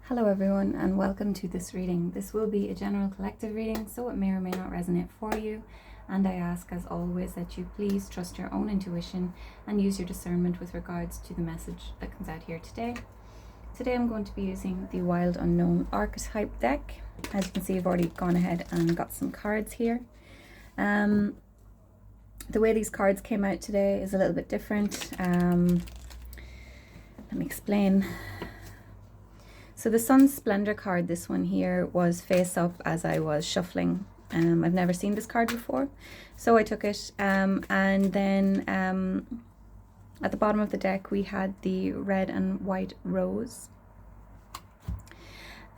Hello everyone and welcome to this reading. This will be a general collective reading, so it may or may not resonate for you, and I ask as always that you please trust your own intuition and use your discernment with regards to the message that comes out here today. Today I'm going to be using the Wild Unknown Archetype deck. As you can see, I've already gone ahead and got some cards here. The way these cards came out today is a little bit different. Let me explain. So the Sun's Splendor card, this one here, was face up as I was shuffling. I've never seen this card before, so I took it. And then at the bottom of the deck, we had the red and white rose.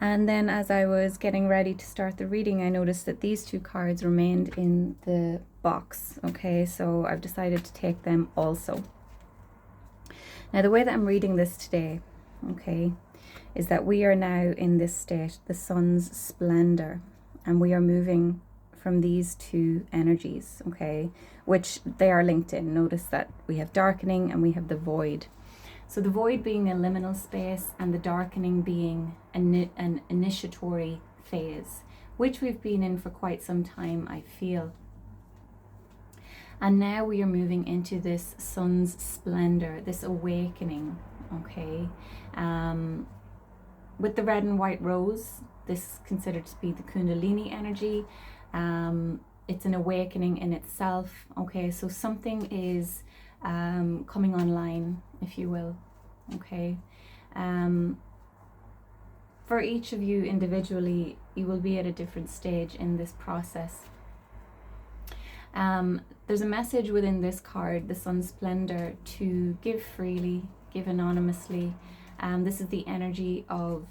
And then as I was getting ready to start the reading, I noticed that these two cards remained in the box. Okay, so I've decided to take them also. Now, the way that I'm reading this today, okay, is that we are now in this state, the Sun's Splendor, and we are moving from these two energies, okay, which they are linked in. Notice that we have darkening and we have the void. So the void being a liminal space and the darkening being an initiatory phase, which we've been in for quite some time, I feel. And now we are moving into this Sun's Splendor, this awakening, okay. With the red and white rose, this is considered to be the Kundalini energy. It's an awakening in itself. Okay, so something is coming online, if you will. Okay. For each of you individually, you will be at a different stage in this process. There's a message within this card, the Sun's Splendor, to give freely, give anonymously. This is the energy of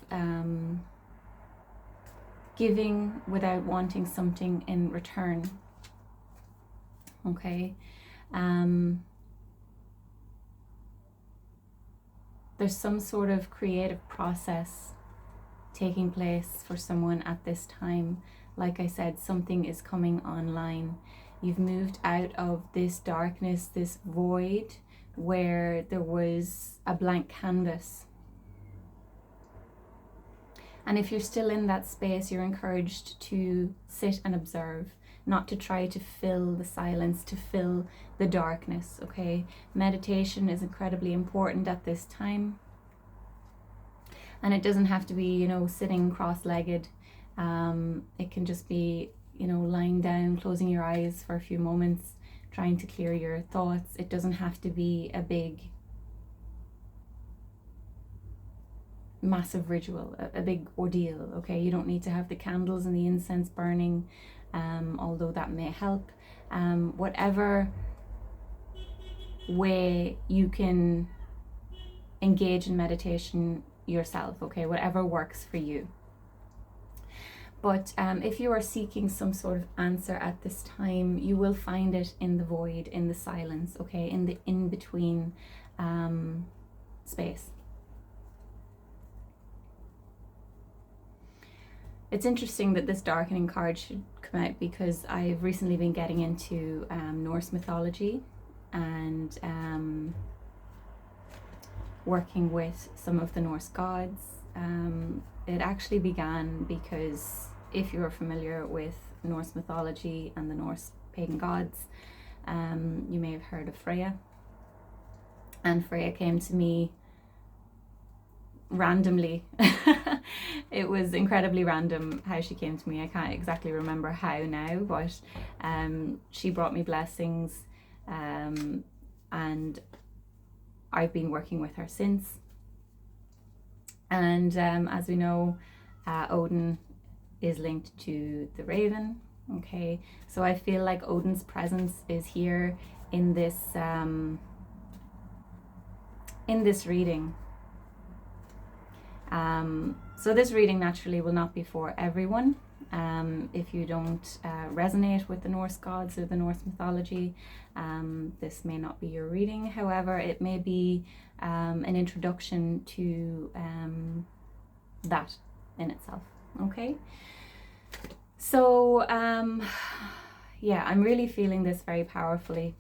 giving without wanting something in return. Okay. There's some sort of creative process taking place for someone at this time. Like I said, something is coming online. You've moved out of this darkness, this void, where there was a blank canvas. And if you're still in that space, you're encouraged to sit and observe, not to try to fill the silence, to fill the darkness, okay? Meditation is incredibly important at this time. And it doesn't have to be, sitting cross-legged. It can just be, lying down, closing your eyes for a few moments, trying to clear your thoughts. It doesn't have to be a big massive ritual, a big ordeal, okay? You don't need to have the candles and the incense burning, although that may help. Whatever way you can engage in meditation yourself, okay? Whatever works for you. But if you are seeking some sort of answer at this time, you will find it in the void, in the silence, okay? In the in-between space. It's interesting that this darkening card should come out because I've recently been getting into Norse mythology and working with some of the Norse gods. It actually began because if you're familiar with Norse mythology and the Norse pagan gods, you may have heard of Freya. And Freya came to me randomly. It was incredibly random how she came to me. I can't exactly remember how now, but she brought me blessings, and I've been working with her since. And as we know, Odin is linked to the raven. Okay, so I feel like Odin's presence is here in this reading. So this reading naturally will not be for everyone. If you don't resonate with the Norse gods or the Norse mythology, this may not be your reading. However, it may be an introduction to that in itself. Okay. So yeah, I'm really feeling this very powerfully.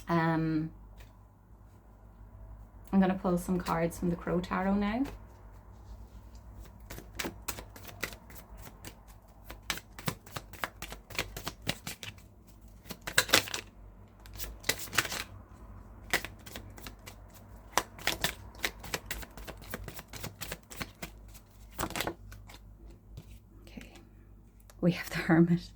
I'm going to pull some cards from the Crow Tarot now. we have the Hermit.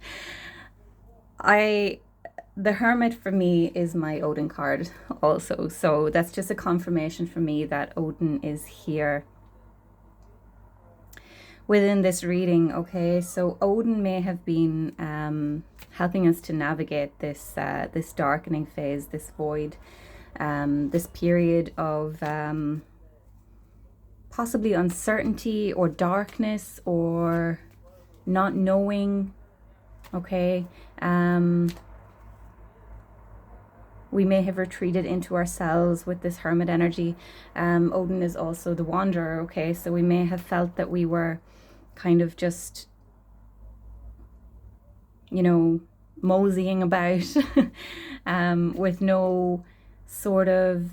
The Hermit for me is my Odin card also. So that's just a confirmation for me that Odin is here within this reading. Okay, so Odin may have been helping us to navigate this this darkening phase, this void, this period of possibly uncertainty or darkness or not knowing. Okay, we may have retreated into ourselves with this Hermit energy. Odin is also the wanderer. Okay, so we may have felt that we were kind of just, you know, moseying about with no sort of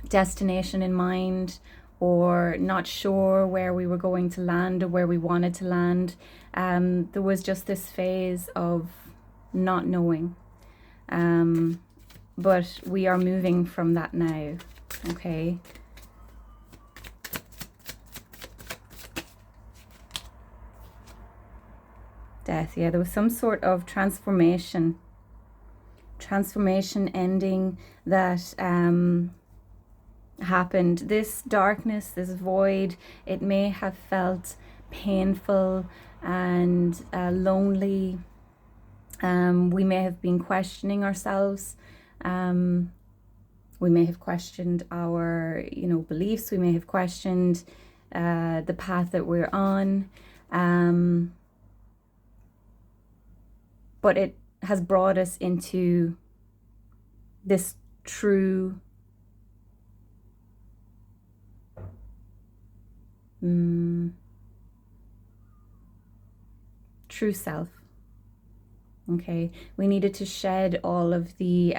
destination in mind, or not sure where we were going to land or where we wanted to land. There was just this phase of not knowing. But we are moving from that now. Okay. Death. Yeah, there was some sort of transformation ending that happened. This darkness, this void, it may have felt painful and lonely. We may have been questioning ourselves. We may have questioned our, you know, beliefs. We may have questioned the path that we're on. But it has brought us into this true true self. Okay, we needed to shed all of the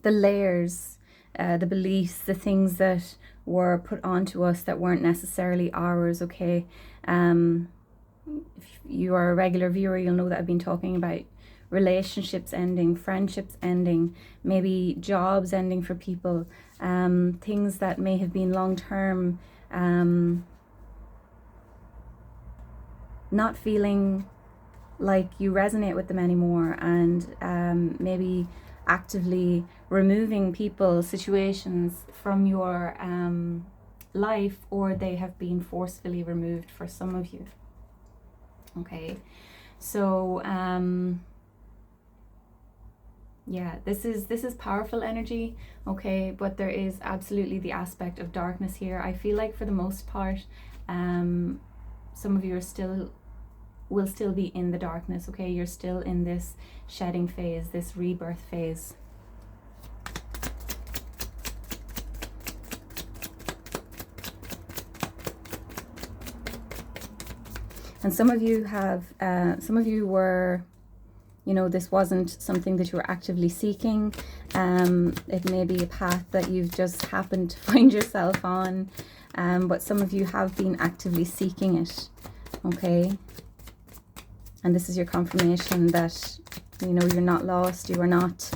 layers, the beliefs, the things that were put onto us that weren't necessarily ours. Okay, if you are a regular viewer, you'll know that I've been talking about relationships ending, friendships ending, maybe jobs ending for people, things that may have been long term, not feeling like you resonate with them anymore, and maybe actively removing people, situations from your life, or they have been forcefully removed for some of you. Okay, so yeah, this is powerful energy. Okay, but there is absolutely the aspect of darkness here. I feel like for the most part, some of you will still be in the darkness. Okay, you're still in this shedding phase, this rebirth phase. And some of you were, you know, this wasn't something that you were actively seeking. It may be a path that you've just happened to find yourself on, but some of you have been actively seeking it. Okay, and this is your confirmation that, you know, you're not lost, you are not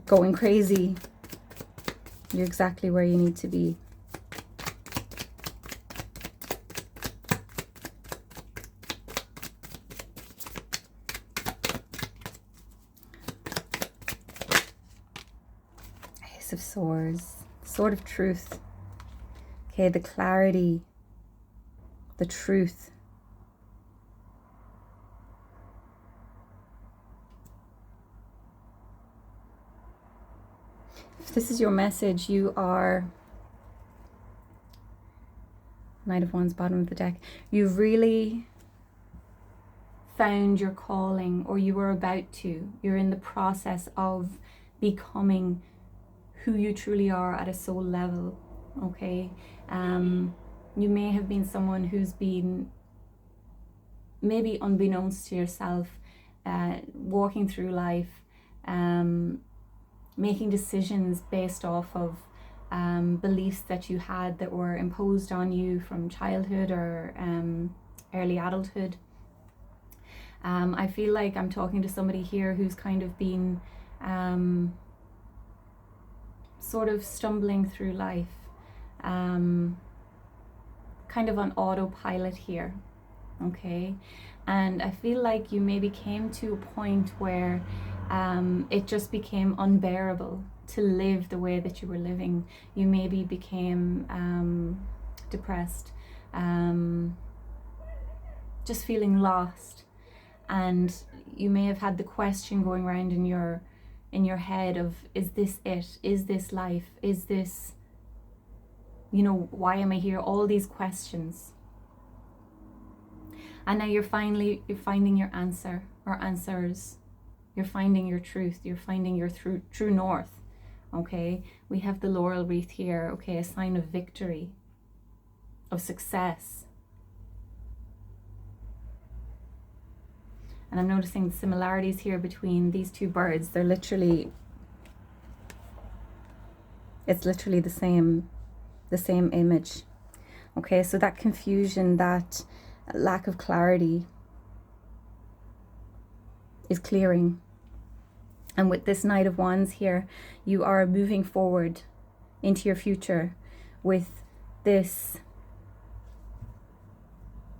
going crazy, you're exactly where you need to be. Ace of Swords, Sword of Truth. Okay, the clarity, the truth. If this is your message, you are Knight of Wands, bottom of the deck. You've really found your calling, or you are about to. You're in the process of becoming who you truly are at a soul level. Okay, you may have been someone who's been, maybe unbeknownst to yourself, walking through life, making decisions based off of beliefs that you had that were imposed on you from childhood or early adulthood. I feel like I'm talking to somebody here who's kind of been sort of stumbling through life, kind of on autopilot here, okay? And I feel like you maybe came to a point where it just became unbearable to live the way that you were living. You maybe became depressed, just feeling lost, and you may have had the question going around in your head of, is this it? Is this life? Is this, you know, why am I here? All these questions. And now you're finding your answer, or answers. You're finding your truth. You're finding your true north. Okay, we have the laurel wreath here. Okay, a sign of victory, of success. And I'm noticing the similarities here between these two birds. They're literally, it's literally the same image. Okay, so that confusion, that lack of clarity is clearing. And with this Knight of Wands here, you are moving forward into your future with this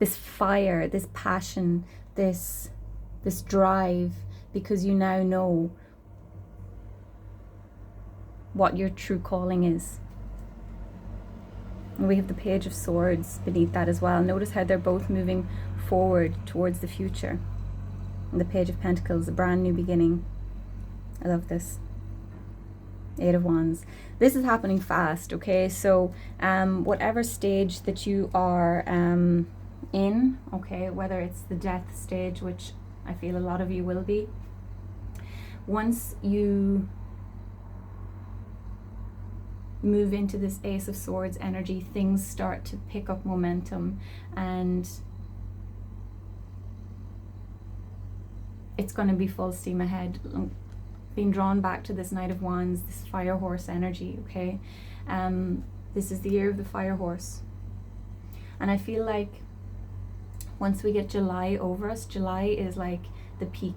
fire, this passion, this drive, because you now know what your true calling is. And we have the Page of Swords beneath that as well. Notice how they're both moving forward towards the future. And the Page of Pentacles, a brand new beginning. I love this. 8 of Wands. This is happening fast, okay? So whatever stage that you are in, okay, whether it's the death stage, which I feel a lot of you will be, once you move into this Ace of Swords energy, things start to pick up momentum, and it's going to be full steam ahead. Being drawn back to this Knight of Wands, this fire horse energy, okay? This is the year of the fire horse. And I feel like once we get July over us, July is like the peak,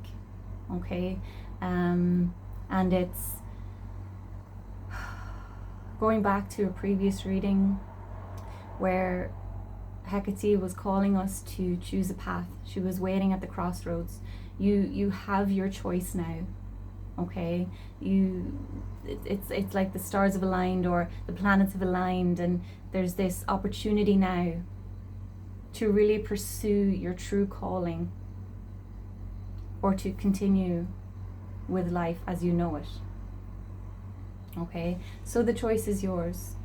okay? And it's going back to a previous reading where Hecate was calling us to choose a path. She was waiting at the crossroads. You have your choice now, okay? It's like the stars have aligned, or the planets have aligned, and there's this opportunity now to really pursue your true calling, or to continue with life as you know it. Okay, so the choice is yours.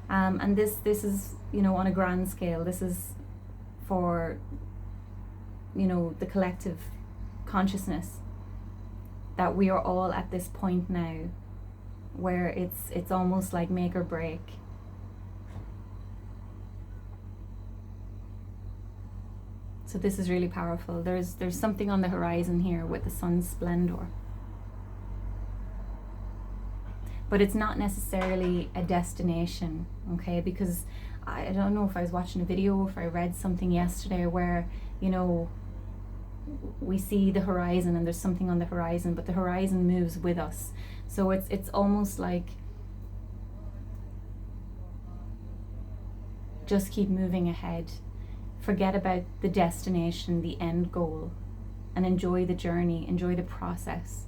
And this is, you know, on a grand scale. This is for, you know, the collective consciousness, that we are all at this point now where it's almost like make or break. So this is really powerful. There's something on the horizon here with the sun's splendor. But it's not necessarily a destination, okay? Because I don't know if I was watching a video, if I read something yesterday where, you know, we see the horizon and there's something on the horizon, but the horizon moves with us. So it's almost like just keep moving ahead. Forget about the destination, the end goal, and enjoy the journey, enjoy the process.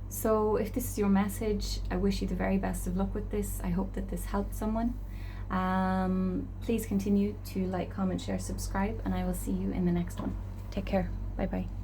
So if this is your message, I wish you the very best of luck with this. I hope that this helped someone. Please continue to like, comment, share, subscribe, and I will see you in the next one. Take care. Bye bye.